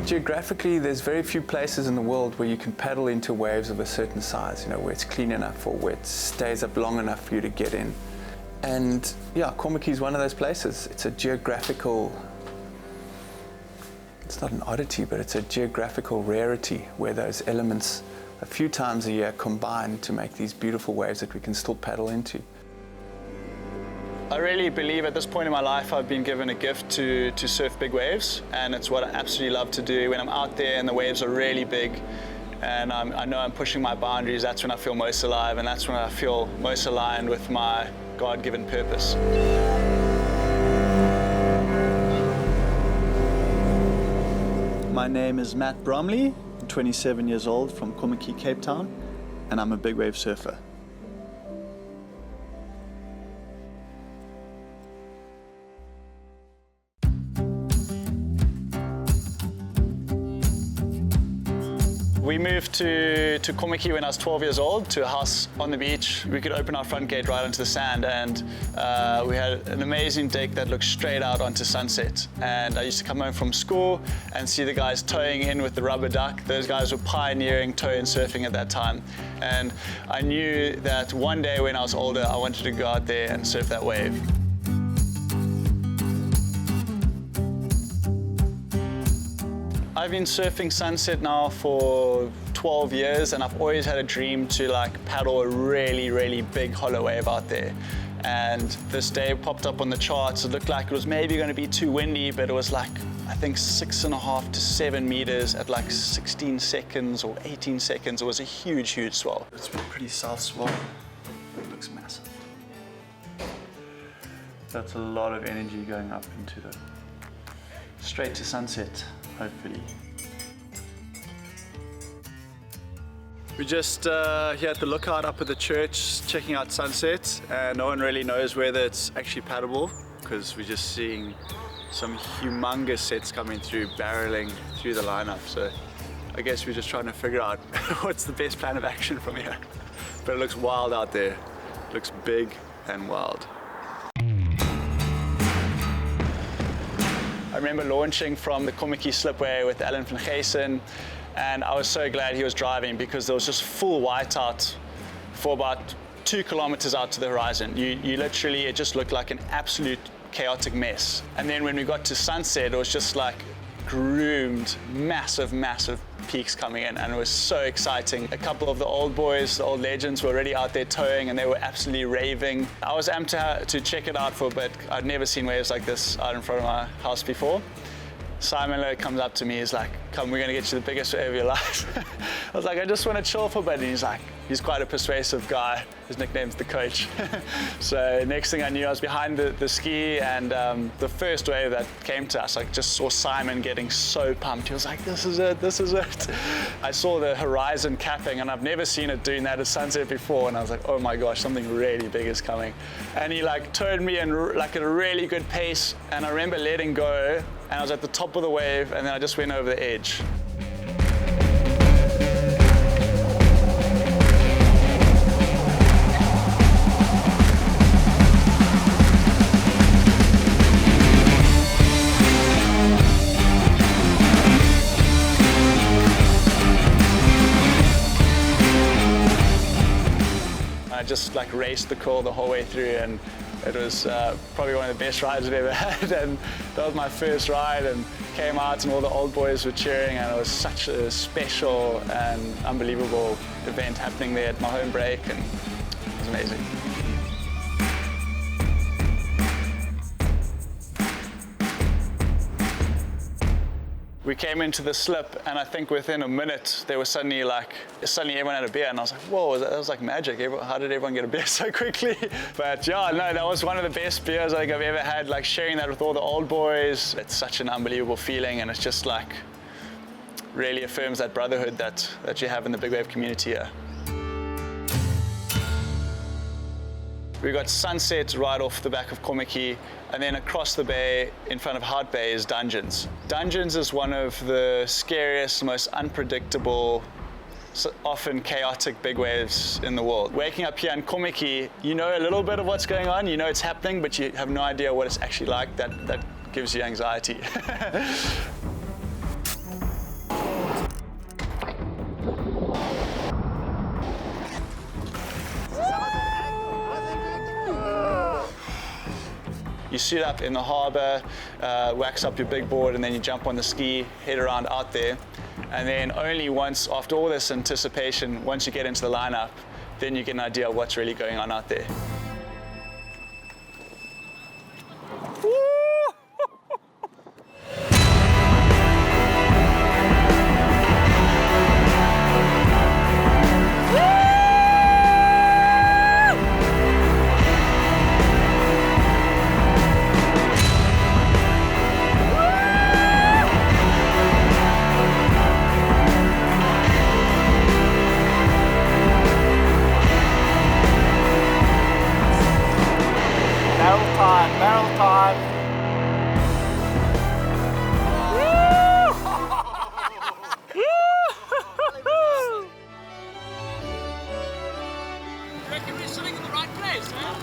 Geographically, there's very few places in the world where you can paddle into waves of a certain size, where it's clean enough or where it stays up long enough for you to get in. And yeah, Cormac is one of those places. It's a geographical, it's not an oddity, but it's a geographical rarity where those elements a few times a year combine to make these beautiful waves that we can still paddle into. I really believe at this point in my life I've been given a gift to surf big waves, and it's what I absolutely love to do. When I'm out there and the waves are really big and I know I'm pushing my boundaries, that's when I feel most alive, and that's when I feel most aligned with my God-given purpose. My name is Matt Bromley, I'm 27 years old from Komaki, Capetown, and I'm a big wave surfer. We moved to Komaki when I was 12 years old, to a house on the beach. We could open our front gate right onto the sand, and we had an amazing deck that looked straight out onto sunset. And I used to come home from school and see the guys towing in with the rubber duck. Those guys were pioneering tow-in surfing at that time. And I knew that one day when I was older, I wanted to go out there and surf that wave. I've been surfing sunset now for 12 years, and I've always had a dream to paddle a really, really big hollow wave out there. And this day popped up on the charts. It looked like it was maybe going to be too windy, but it was I think 6.5 to 7 meters at 16 seconds or 18 seconds. It was a huge, huge swell. It's pretty self-swollen. It looks massive. That's a lot of energy going up into the straight to sunset. Hopefully. We're just here at the lookout up at the church, checking out sunset, and no one really knows whether it's actually paddleable because we're just seeing some humongous sets coming through, barreling through the lineup. So I guess we're just trying to figure out what's the best plan of action from here. But it looks wild out there. It looks big and wild. I remember launching from the Komaki slipway with Alan van Geysen, and I was so glad he was driving because there was just full whiteout for about 2 kilometers out to the horizon. You literally, it just looked like an absolute chaotic mess. And then when we got to sunset, it was just groomed, massive, massive peaks coming in, and it was so exciting. A couple of the old boys, the old legends, were already out there towing, and they were absolutely raving. I was amped to check it out for a bit. I'd never seen waves like this out in front of my house before. Simon Lowe comes up to me, he's like, "Come, we're gonna get you the biggest wave of your life." I was like, "I just want to chill for a bit," and he's quite a persuasive guy. His nickname's the Coach. So next thing I knew, I was behind the ski, and the first wave that came to us, I just saw Simon getting so pumped. He was like, "This is it, this is it." I saw the horizon capping, and I've never seen it doing that at sunset before, and I was like, "Oh my gosh, something really big is coming." And he towed me in at a really good pace, and I remember letting go, and I was at the top of the wave, and then I just went over the edge. I just raced the crawl the whole way through, and it was probably one of the best rides I've ever had. And that was my first ride, and came out and all the old boys were cheering, and it was such a special and unbelievable event happening there at my home break, and it was amazing. We came into the slip, and I think within a minute, there was suddenly everyone had a beer, and I was like, whoa, that was like magic. How did everyone get a beer so quickly? But yeah, no, that was one of the best beers I've ever had, sharing that with all the old boys. It's such an unbelievable feeling, and it's just really affirms that brotherhood that you have in the big wave community here. We got sunset right off the back of Komaki, and then across the bay in front of Hout Bay is Dungeons. Dungeons is one of the scariest, most unpredictable, often chaotic big waves in the world. Waking up here in Komaki, you know a little bit of what's going on, you know it's happening, but you have no idea what it's actually like. That gives you anxiety. You suit up in the harbour, wax up your big board, and then you jump on the ski, head around out there. And then only once, after all this anticipation, once you get into the lineup, then you get an idea of what's really going on out there. Barrel time. Reckon we're sitting in the right place, huh?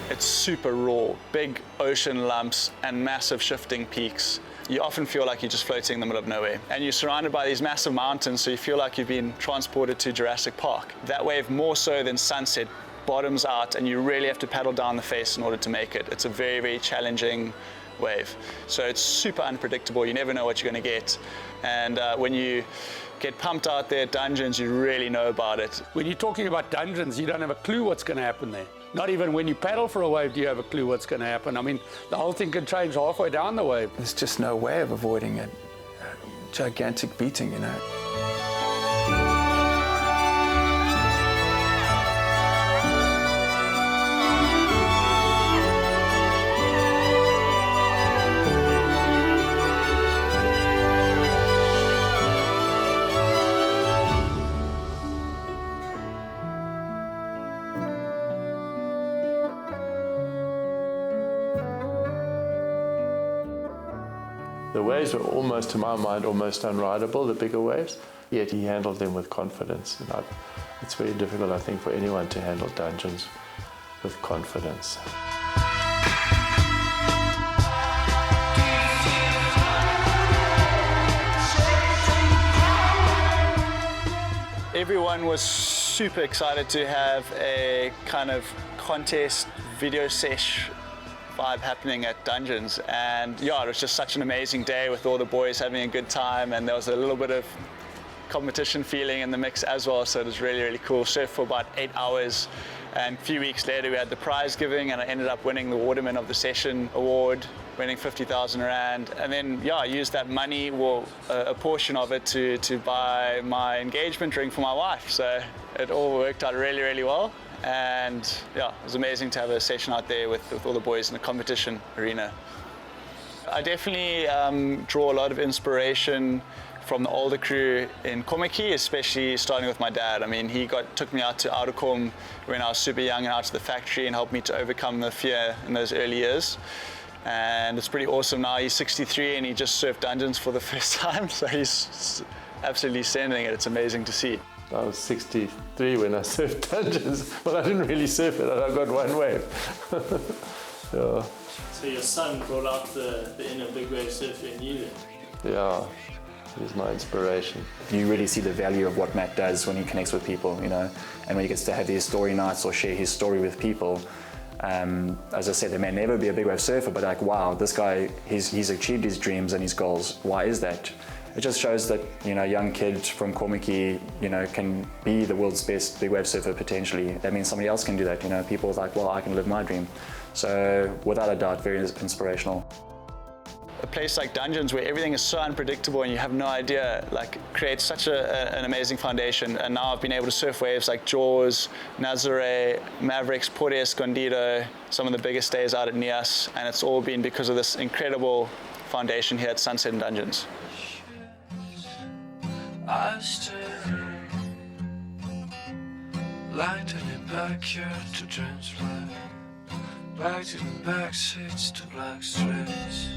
It's super raw, big ocean lumps and massive shifting peaks. You often feel like you're just floating in the middle of nowhere. And you're surrounded by these massive mountains, so you feel like you've been transported to Jurassic Park. That wave, more so than Sunset, bottoms out, and you really have to paddle down the face in order to make it. It's a very, very challenging wave. So it's super unpredictable. You never know what you're going to get. And when you get pumped out there at Dungeons, you really know about it. When you're talking about Dungeons, you don't have a clue what's going to happen there. Not even when you paddle for a wave do you have a clue what's going to happen. I mean, the whole thing can change halfway down the wave. There's just no way of avoiding it. Gigantic beating, you know. The waves were almost, to my mind, almost unrideable, the bigger waves, yet he handled them with confidence. And it's very difficult, I think, for anyone to handle Dungeons with confidence. Everyone was super excited to have a kind of contest video sesh vibe happening at Dungeons, and yeah, it was just such an amazing day with all the boys having a good time, and there was a little bit of competition feeling in the mix as well, so it was really, really cool. Surfed for about 8 hours, and a few weeks later we had the prize giving, and I ended up winning the Waterman of the Session award, winning 50,000 Rand, and then yeah, I used that money, well, a portion of it to buy my engagement ring for my wife, so it all worked out really, really well. And yeah, it was amazing to have a session out there with all the boys in the competition arena. I definitely draw a lot of inspiration from the older crew in Komiki, especially starting with my dad. I mean, he took me out to Oudtshoorn when I was super young and out to the factory and helped me to overcome the fear in those early years. And it's pretty awesome now. He's 63 and he just surfed Dungeons for the first time, so he's absolutely sending it. It's amazing to see. I was 63 when I surfed Dungeons. Well, I didn't really surf it, I got one wave. Yeah. So your son brought out the inner big wave surfer in you then? Yeah, he's my inspiration. You really see the value of what Matt does when he connects with people, you know, and when he gets to have these story nights or share his story with people. As I said, they may never be a big wave surfer, but like, wow, this guy, he's achieved his dreams and his goals. Why is that? It just shows that, you know, a young kid from Komiki, you know, can be the world's best big wave surfer potentially. That means somebody else can do that, you know. People are like, well, I can live my dream. So without a doubt, very inspirational. A place like Dungeons where everything is so unpredictable and you have no idea, like, creates such an amazing foundation. And now I've been able to surf waves like Jaws, Nazare, Mavericks, Port Escondido, some of the biggest days out at Nias, and it's all been because of this incredible foundation here at Sunset and Dungeons. I stood lined in your backyard to transplant, back to the back seats to black streets.